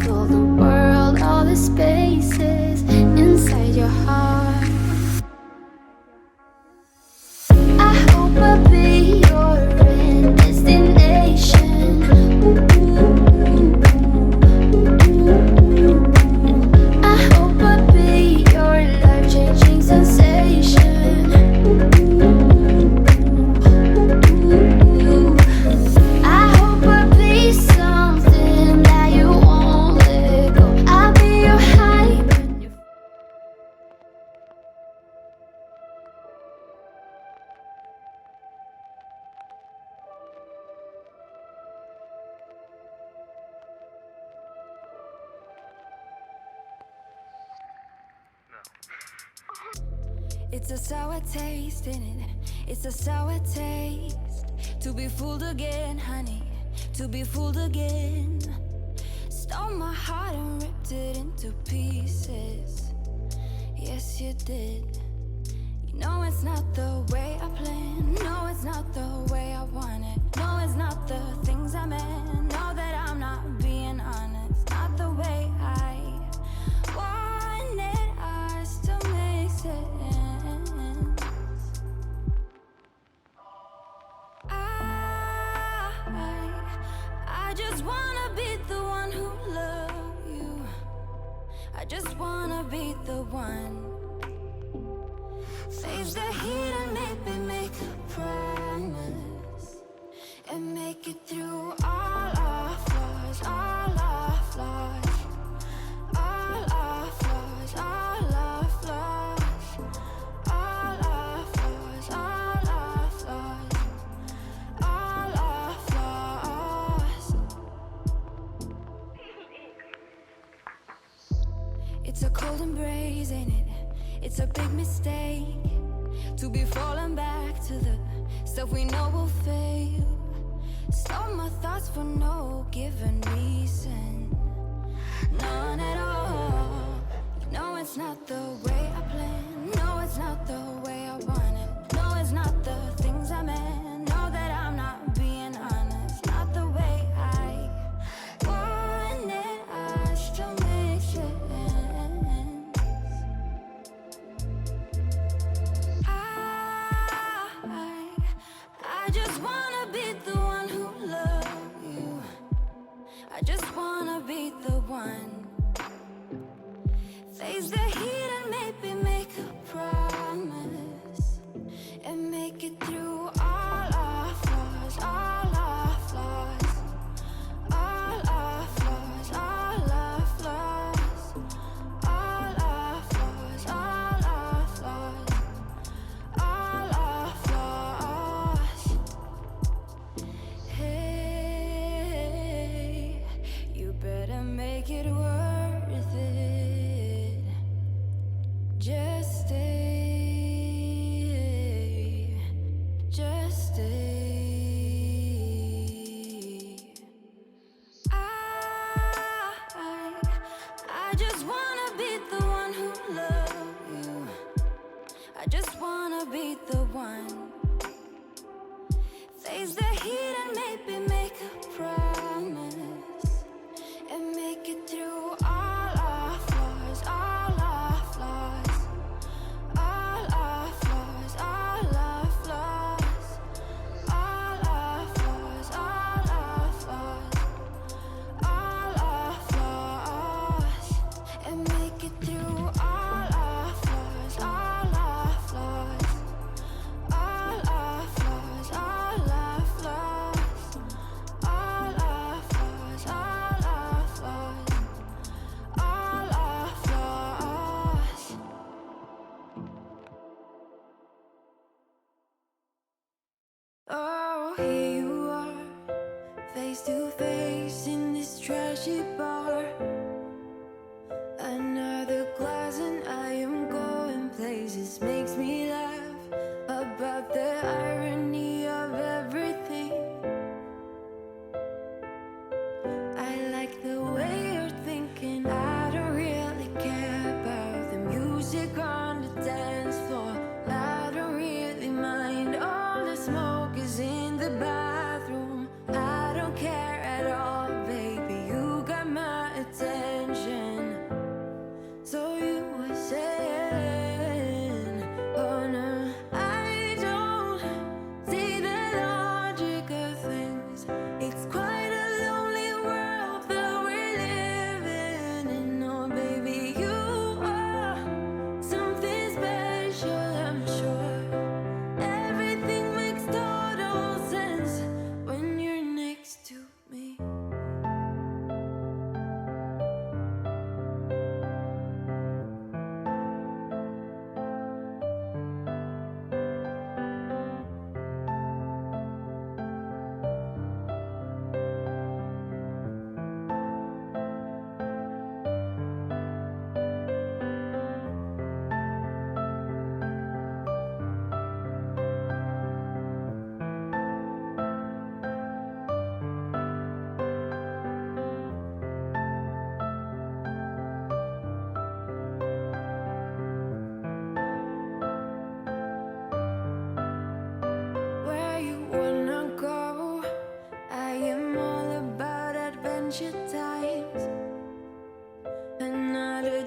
travel the world, all the spaces inside your heart. I hope I'll be your end destination. I hope I'll be your life-changing sensation. I hope I'll be something that you won't let go. I'll be your high when you're It's a sour taste in it. It's a sour taste. To be fooled again, honey. To be fooled again. Stole my heart and ripped it into pieces. Yes, you did. You know it's not the way I planned. No, it's not the way I want it. No, it's not the things I meant. Know that I'm not being honest. Not the way I wanted us to make sense. I just wanna be the one who loves you. I just wanna be the one. Face the heat and maybe make a promise and make it through all our flaws, all our flaws, all our flaws, all our flaws, all our flaws, all our flaws, all our flaws. It's a cold embrace, ain't it? It's a big mistake to be falling back to the stuff we know will fail. Stole my thoughts for no given reason, none at all. You know it's not the way I planned. No, it's not the way I want it. No, it's not the things I meant. Know that I'm not being honest. Not the way I wanted us to make sense. I just wanna be the one who loves you. I just wanna be the one. Face the heat and maybe make a promise and make it through all our flaws, all our flaws, all our flaws, all our flaws, all our flaws, all our flaws, all our flaws. Hey, you better make it worth it. Just stay, just stay. I just wanna be the one who loves you. I just wanna be the one. Face the heat and maybe make a promise and make it through all our flaws, all our flaws, all our flaws, all our flaws, all our flaws, all our flaws, all our flaws, and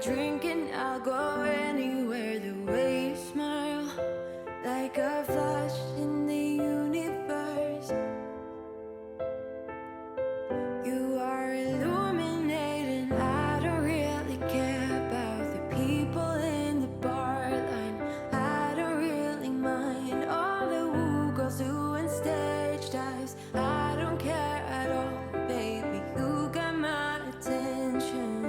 drink and I'll go anywhere. The way you smile, like a flash in the universe. You are illuminating. I don't really care about the people in the bar line. I don't really mind all the woo girls doing stage dives. I don't care at all, baby. You got my attention.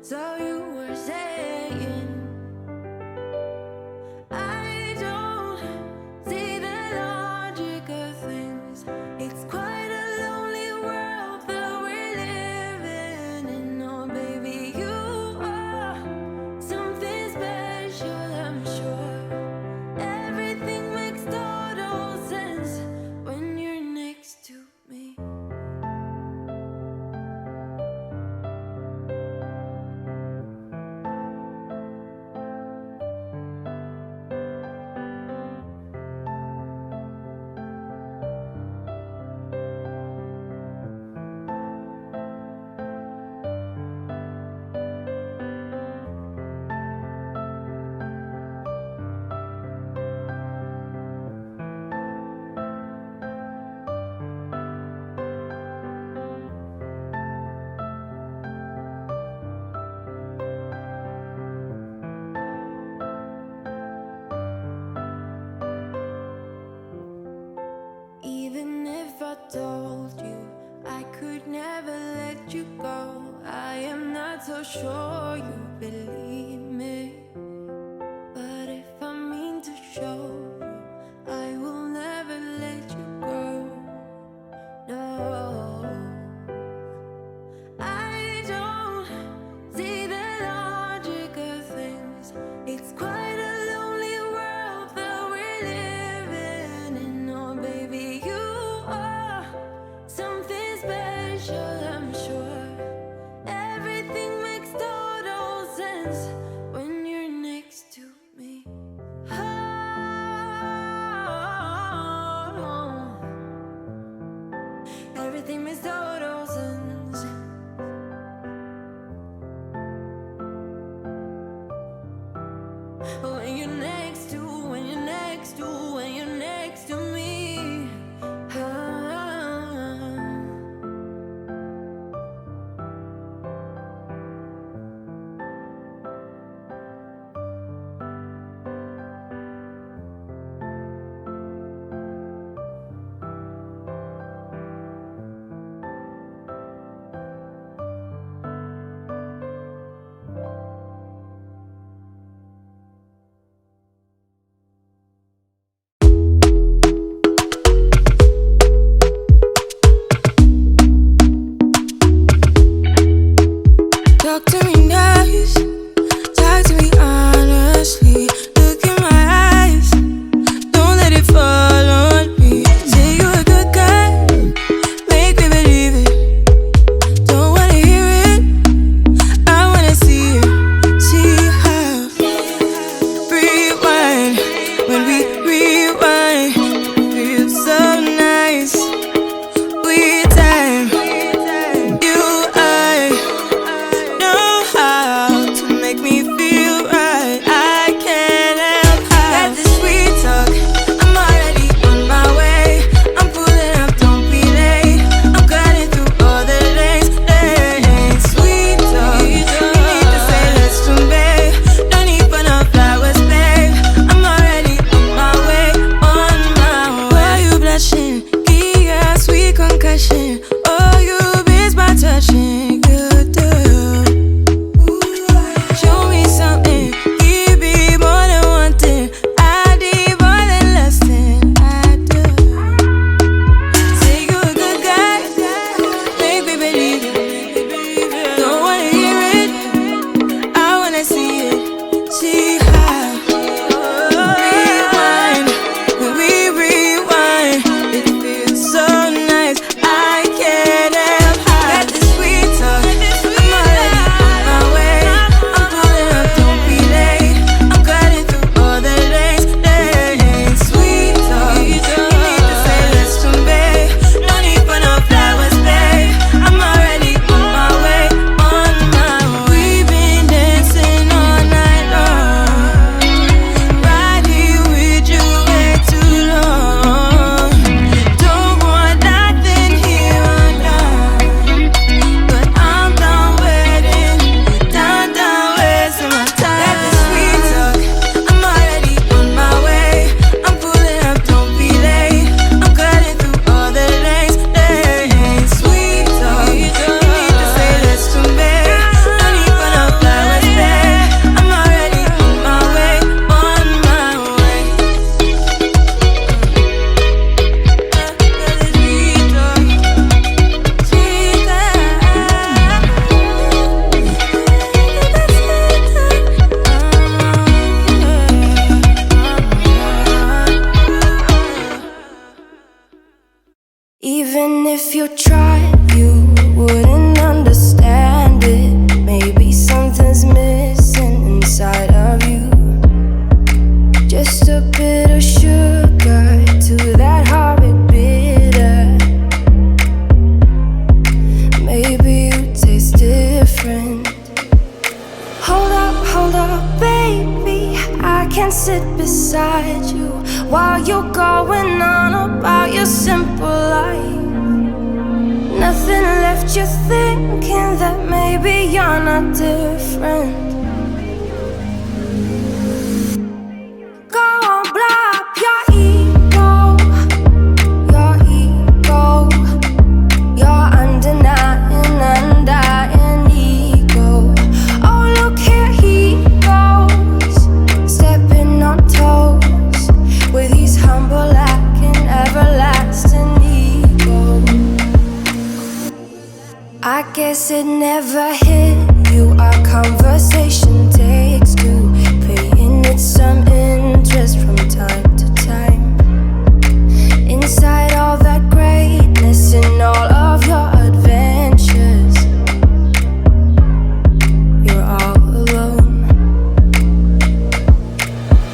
So you were saying, I don't see the logic of things. It's quite a lonely world that we're living in. Oh, baby, you are something special, I'm sure. Everything makes total sense when you're next to me. Even if I told you I could never let you go, I am not so sure you believe me. But if I mean to show you, I will never let you go. No, I don't see the logic of things. It's quite a lonely world that we're living in. Oh, baby, you are something special, I'm sure. Everything makes total sense when you're next to me. Oh, everything makes total sense. When you're next to, when you're next to, when you're next to me. beside you while you're going on about your simple life. Nothing left you thinking that maybe you're not different. Go on, blow up your ego, your undenying, undying ego. Oh, look here he goes, stepping on toes with his humble lacking, everlasting ego. I guess it never hit you. Our conversation takes two, paying it some interest from time to time. Inside all that greatness and all of your adventures, you're all alone.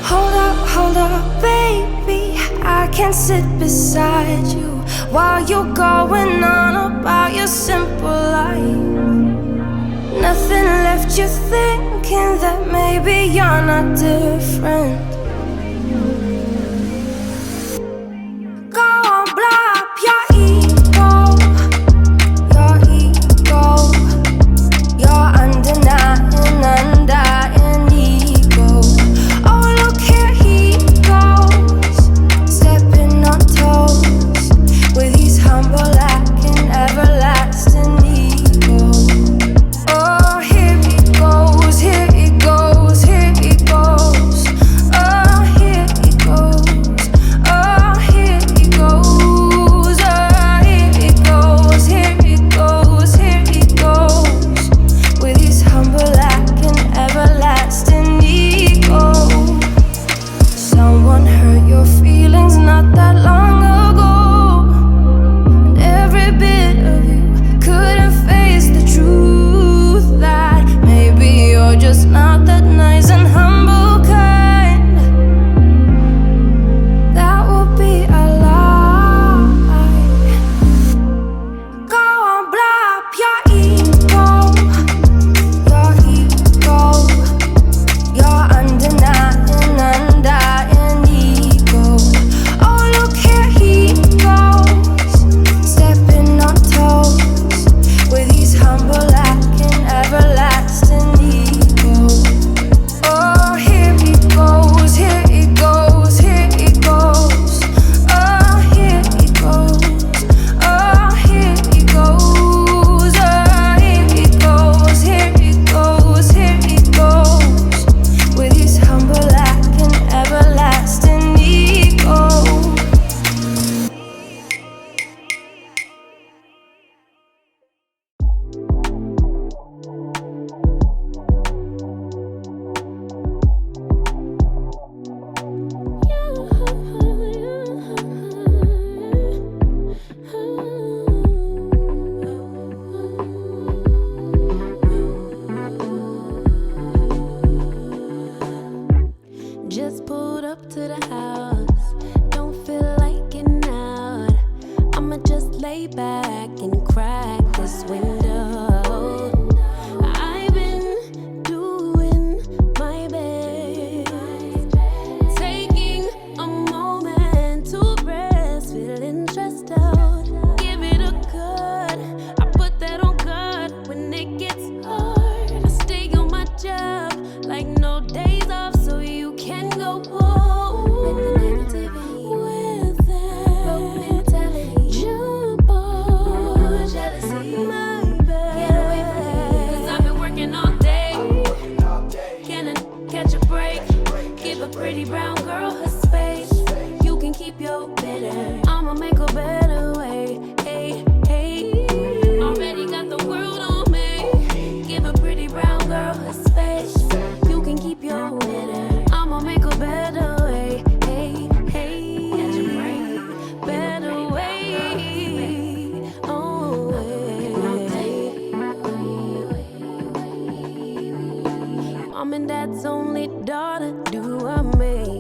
Hold up, baby, I can sit beside you while you're going on about your simple life. Nothing left you thinking that maybe you're not different. Go on, blow up your ego, your undenying, undying ego. Oh, look here he goes, stepping on toes with his humble lacking, everlasting ego. Oh, here he goes, here he goes, here he goes. Oh, here he goes, oh, here he goes, oh, here he goes, here he goes, here he goes with his humble lacking, everlasting ego. Someone hurt your feelings not that long ago, and every bit of you couldn't face the truth that maybe you're just not that nice and humble kind. That would be a lie. Go on, blow up your ego, your undenying, undying ego. Oh, look here he goes, stepping on toes with his humble lacking, everlasting ego. Oh, here he goes, here he goes, here he goes. Oh, here he goes, oh, here he goes, oh, here he goes, here he goes, here he goes with his humble lacking, everlasting ego. Just pulled up to the house, don't feel like getting out. I'ma just lay back and crack this window. I've been doing my best, taking a moment to rest, feeling stressed out. Give it a cut, I put that on God when it gets hard. I stay on my job like no days off, so you can go home with the negativity, with that broke mentality. Jump on jealousy, my bad. Get away from me, 'cause I've been working all day. Can I catch a break? Give a pretty brown girl her space. You can keep your bitter, I'ma make a better way. Hey, hey, already got the world on me. Give a pretty brown girl her space. You can keep your bitter, I'ma make a better way. Hey, hey, better way. Oh, Mom and Dad's only daughter, do I make